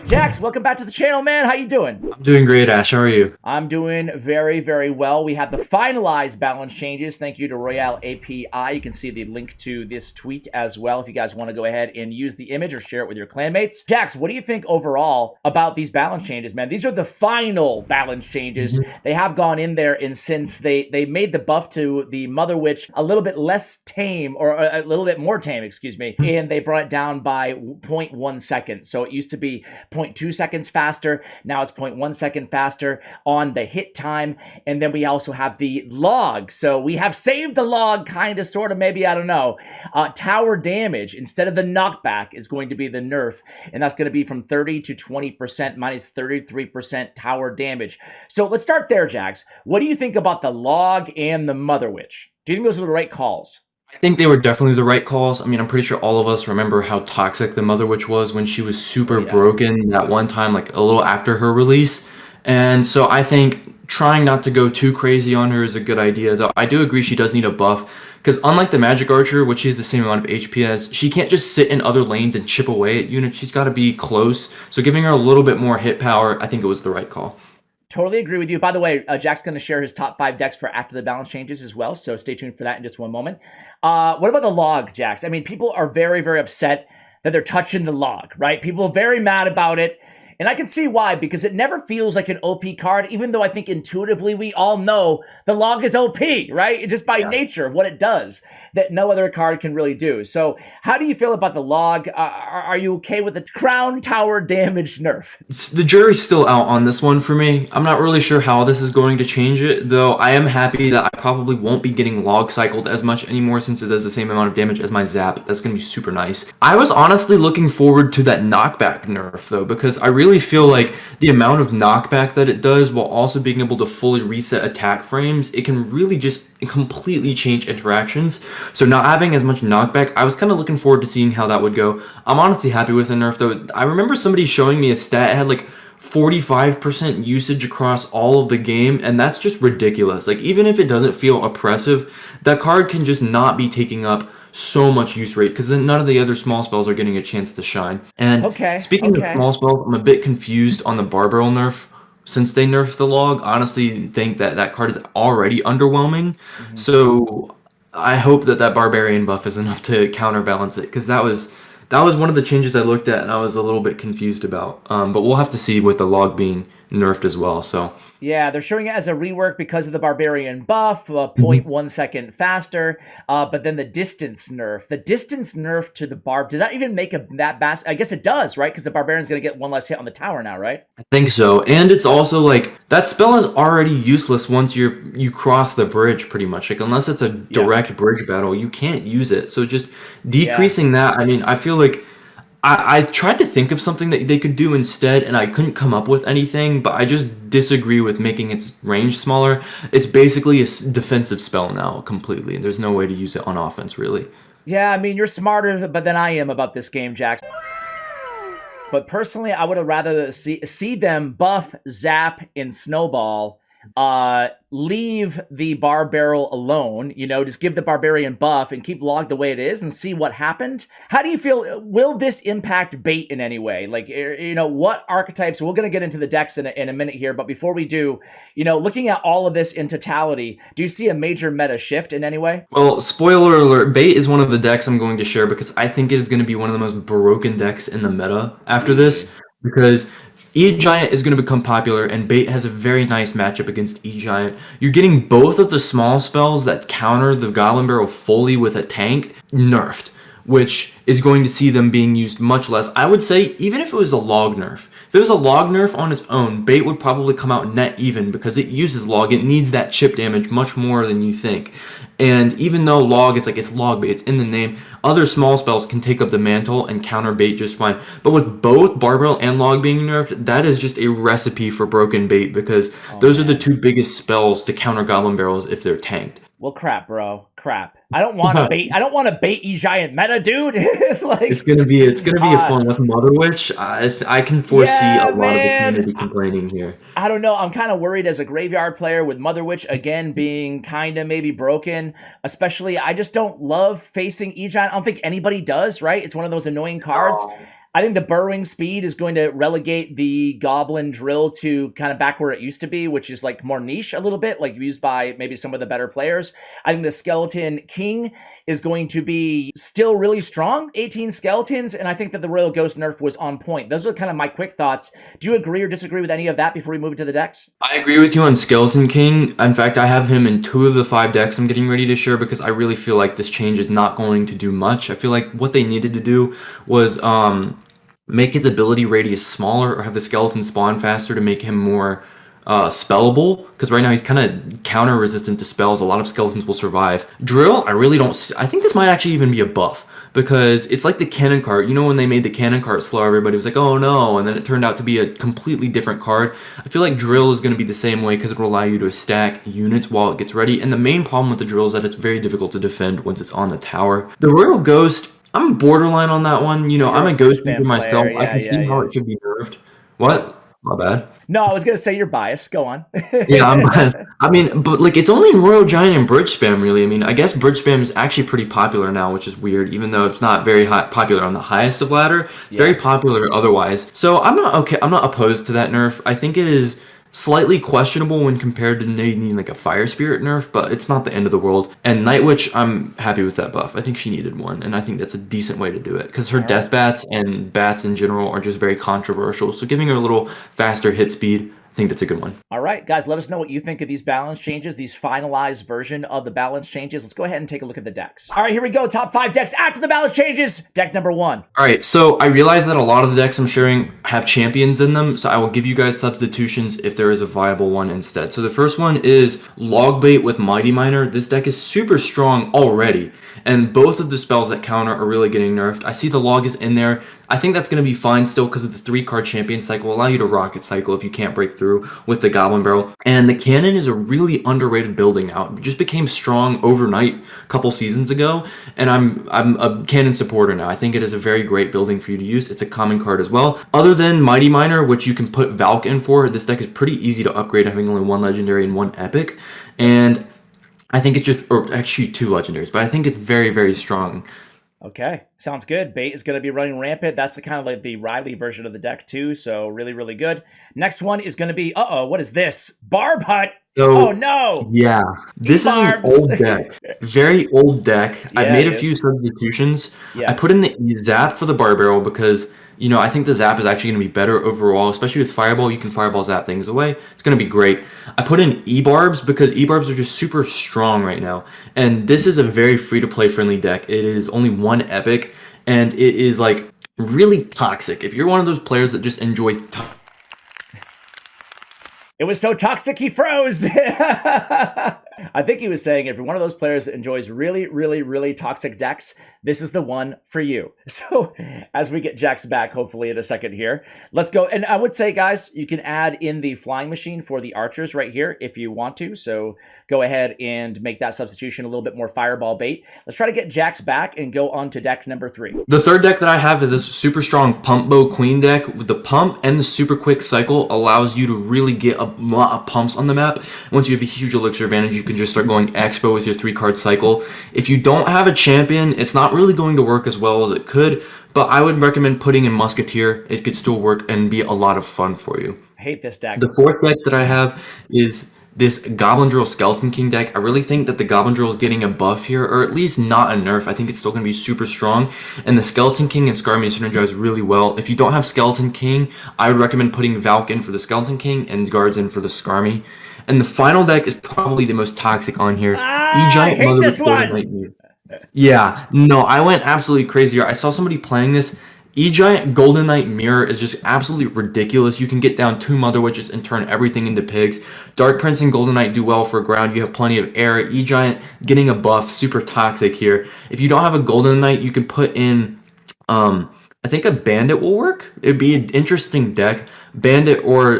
Jax, welcome back to the channel, man. How you doing? I'm doing great, Ash. How are you? I'm doing very, very well. We have the finalized balance changes. Thank you to Royale API. You can see the link to this tweet as well if you guys want to go ahead and use the image or share it with your clanmates. Jax, what do you think overall about these balance changes, man? These are the final balance changes. They have gone in there, and since they made the buff to the Mother Witch a little bit less tame, or a little bit more tame, excuse me, and they brought it down by 0.1 second. So it used to be 0.2 seconds faster. Now it's 0.1 second faster on the hit time. And then we also have the log. So we have saved the log, kind of, sort of, maybe, I don't know. Tower damage, instead of the knockback, is going to be the nerf. And that's going to be from 30 to 20%, minus 33% tower damage. So let's start there, Jax. What do you think about the log and the Mother Witch? Do you think those are the right calls? I think they were definitely the right calls. I mean, I'm pretty sure all of us remember how toxic the Mother Witch was when she was super broken that one time, like a little after her release. And so I think trying not to go too crazy on her is a good idea, though I do agree she does need a buff, because unlike the Magic Archer, which has the same amount of HP as, she can't just sit in other lanes and chip away at units. She's got to be close. So giving her a little bit more hit power, I think it was the right call. Totally agree with you. By the way, Jack's going to share his top 5 decks for after the balance changes as well, so stay tuned for that in just one moment. What about the log, Jax? I mean, people are very, very upset that they're touching the log, right? People are very mad about it. And I can see why, because it never feels like an OP card, even though I think intuitively we all know the log is OP, right? Just by nature of what it does, that no other card can really do. So how do you feel about the log? Are you okay with the crown tower damage nerf? The jury's still out on this one for me. I'm not really sure how this is going to change it, though I am happy that I probably won't be getting log cycled as much anymore since it does the same amount of damage as my zap. That's going to be super nice. I was honestly looking forward to that knockback nerf, though, because I really feel like the amount of knockback that it does while also being able to fully reset attack frames, it can really just completely change interactions. So not having as much knockback, I was kind of looking forward to seeing how that would go. I'm honestly happy with the nerf, though. I remember somebody showing me a stat, it had like 45% usage across all of the game, and that's just ridiculous. Like, even if it doesn't feel oppressive, that card can just not be taking up so much use rate, because then none of the other small spells are getting a chance to shine. And speaking of small spells, I'm a bit confused on the Barbarian nerf. Since they nerfed the log, honestly think that that card is already underwhelming. So I hope that that Barbarian buff is enough to counterbalance it, because that was one of the changes I looked at and I was a little bit confused about. But we'll have to see with the log being nerfed as well. So yeah, they're showing it as a rework because of the Barbarian buff, 0.1 second faster, but then the distance nerf. The distance nerf to the Barb, does that even make that bass? I guess it does, right? Because the Barbarian's going to get one less hit on the tower now, right? I think so. And it's also like, that spell is already useless once you cross the bridge, pretty much. Like, unless it's a direct bridge battle, you can't use it. So just decreasing that, I mean, I feel like I tried to think of something that they could do instead, and I couldn't come up with anything, but I just disagree with making its range smaller. It's basically a defensive spell now, completely, and there's no way to use it on offense, really. Yeah, I mean, you're smarter than I am about this game, Jax. But personally, I would have rather see them buff, zap, and snowball, leave the Barb Barrel alone, you know, just give the Barbarian buff and keep log the way it is and see what happened. How do you feel? Will this impact bait in any way? Like, you know, what archetypes? We're going to get into the decks in a minute here, but before we do, you know, looking at all of this in totality, do you see a major meta shift in any way? Well, spoiler alert, bait is one of the decks I'm going to share because I think it is going to be one of the most broken decks in the meta after this, because E-Giant is going to become popular, and Bait has a very nice matchup against E-Giant. You're getting both of the small spells that counter the Goblin Barrel fully with a tank nerfed, which is going to see them being used much less. I would say, even if it was a log nerf, if it was a log nerf on its own, Bait would probably come out net even, because it uses log. It needs that chip damage much more than you think. And even though log is like, it's log bait, it's in the name, other small spells can take up the mantle and counter bait just fine. But with both Barbell and log being nerfed, that is just a recipe for broken bait, because those are the two biggest spells to counter Goblin Barrels if they're tanked. Well, crap, bro. Crap. I don't want to bait. I don't want to bait E-Giant meta, dude. Like, it's gonna be a fun with Mother Witch. I can foresee a lot of the community complaining here. I don't know. I'm kind of worried as a graveyard player with Mother Witch again being kind of maybe broken. Especially, I just don't love facing E-Giant. I don't think anybody does, right? It's one of those annoying cards. I think the burrowing speed is going to relegate the Goblin Drill to kind of back where it used to be, which is like more niche a little bit, like used by maybe some of the better players. I think the Skeleton King is going to be still really strong, 18 skeletons, and I think that the Royal Ghost nerf was on point. Those are kind of my quick thoughts. Do you agree or disagree with any of that before we move into the decks? I agree with you on Skeleton King. In fact, I have him in 2 of the 5 decks I'm getting ready to share because I really feel like this change is not going to do much. I feel like what they needed to do was make his ability radius smaller or have the skeleton spawn faster to make him more spellable, because right now he's kind of counter resistant to spells. A lot of skeletons will survive. Drill, I really don't. I think this might actually even be a buff, because it's like the cannon cart. You know, when they made the cannon cart slow, everybody was like, oh no, and then it turned out to be a completely different card. I feel like Drill is going to be the same way because it will allow you to stack units while it gets ready, and the main problem with the Drill is that it's very difficult to defend once it's on the tower. The Royal Ghost, I'm borderline on that one. You know, I'm a Ghost user myself. I can see how it should be nerfed. What? My bad. No, I was going to say you're biased. Go on. Yeah, I'm biased. I mean, but like, it's only in Royal Giant and Bridge Spam, really. I mean, I guess Bridge Spam is actually pretty popular now, which is weird, even though it's not very popular on the highest of ladder. It's very popular otherwise. So I'm not opposed to that nerf. I think it is slightly questionable when compared to needing like a Fire Spirit nerf, but it's not the end of the world. And Night Witch, I'm happy with that buff. I think she needed one, and I think that's a decent way to do it, because her death bats and bats in general are just very controversial. So giving her a little faster hit speed, I think that's a good one. All right, guys, let us know what you think of these balance changes, these finalized version of the balance changes. Let's go ahead and take a look at the decks. All right, here we go. Top 5 decks after the balance changes. Deck number 1. All right, so I realize that a lot of the decks I'm sharing have champions in them, so I will give you guys substitutions if there is a viable one instead. So the first one is Logbait with Mighty Miner. This deck is super strong already, and both of the spells that counter are really getting nerfed. I see the log is in there. I think that's going to be fine still because of the 3-card champion cycle. Allow you to rocket cycle if you can't break through with the Goblin Barrel. And the cannon is a really underrated building now. It just became strong overnight a couple seasons ago, and I'm a cannon supporter now. I think it is a very great building for you to use. It's a common card as well. Other than Mighty Miner, which you can put Valk in for, this deck is pretty easy to upgrade, having only 1 legendary and 1 epic. And I think it's just, or actually 2 legendaries, but I think it's very, very strong. Okay, sounds good. Bait is going to be running rampant. That's the kind of like the Riley version of the deck too, so really, really good. Next one is going to be, what is this? Barb Hut! So, oh no! Yeah, this is an old deck. Very old deck. Yeah, I made a few substitutions. Yeah. I put in the Zap for the Barbarian because, you know, I think the Zap is actually going to be better overall, especially with Fireball. You can Fireball Zap things away. It's going to be great. I put in E-Barbs because E-Barbs are just super strong right now. And this is a very free-to-play friendly deck. It is only 1 epic, and it is, like, really toxic. If you're one of those players that just enjoys It was so toxic he froze! I think he was saying if you're one of those players that enjoys really, really, really toxic decks, this is the one for you. So as we get Jax back, hopefully in a second here, let's go. And I would say, guys, you can add in the flying machine for the archers right here if you want to. So go ahead and make that substitution a little bit more fireball bait. Let's try to get Jax back and go on to deck number 3. The third deck that I have is this super strong Pump Bow Queen deck. With the pump and the super quick cycle allows you to really get a lot of pumps on the map. Once you have a huge elixir advantage, you can just start going Xbow with your 3-card cycle. If you don't have a champion, it's not really going to work as well as it could, but I would recommend putting in Musketeer. It could still work and be a lot of fun for you. I hate this deck. The fourth deck that I have is this Goblin Drill Skeleton King deck. I really think that the Goblin Drill is getting a buff here, or at least not a nerf. I think it's still going to be super strong, and the Skeleton King and Skarmy synergize really well. If you don't have Skeleton King, I would recommend putting Valk in for the Skeleton King and Guards in for the Skarmy. And the final deck is probably the most toxic on here. E-Giant Mother with Golden Nightmare. Yeah, no, I went absolutely crazy here. I saw somebody playing this. E-Giant Golden Knight Mirror is just absolutely ridiculous. You can get down 2 Mother Witches and turn everything into pigs. Dark Prince and Golden Knight do well for ground. You have plenty of air. E-Giant getting a buff, super toxic here. If you don't have a Golden Knight, you can put in, I think a Bandit will work. It'd be an interesting deck. Bandit or,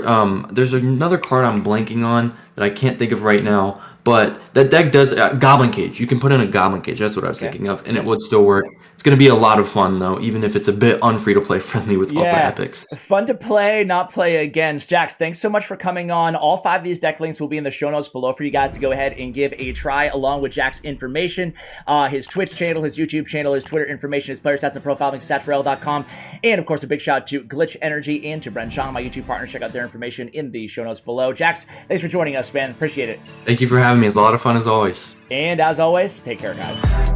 there's another card I'm blanking on that I can't think of right now. But that deck does Goblin Cage. You can put in a Goblin Cage. That's what I was thinking of, and it would still work. It's going to be a lot of fun, though, even if it's a bit unfree-to-play friendly with all the epics. Fun to play, not play against. Jax, thanks so much for coming on. All 5 of these deck links will be in the show notes below for you guys to go ahead and give a try, along with Jax's information, his Twitch channel, his YouTube channel, his Twitter information, his player stats and profile links, statsrail.com. And, of course, a big shout out to Glitch Energy and to Bren Chong, my YouTube partners. Check out their information in the show notes below. Jax, thanks for joining us, man. Appreciate it. Thank you for having me. It's a lot of fun, as always. And, as always, take care, guys.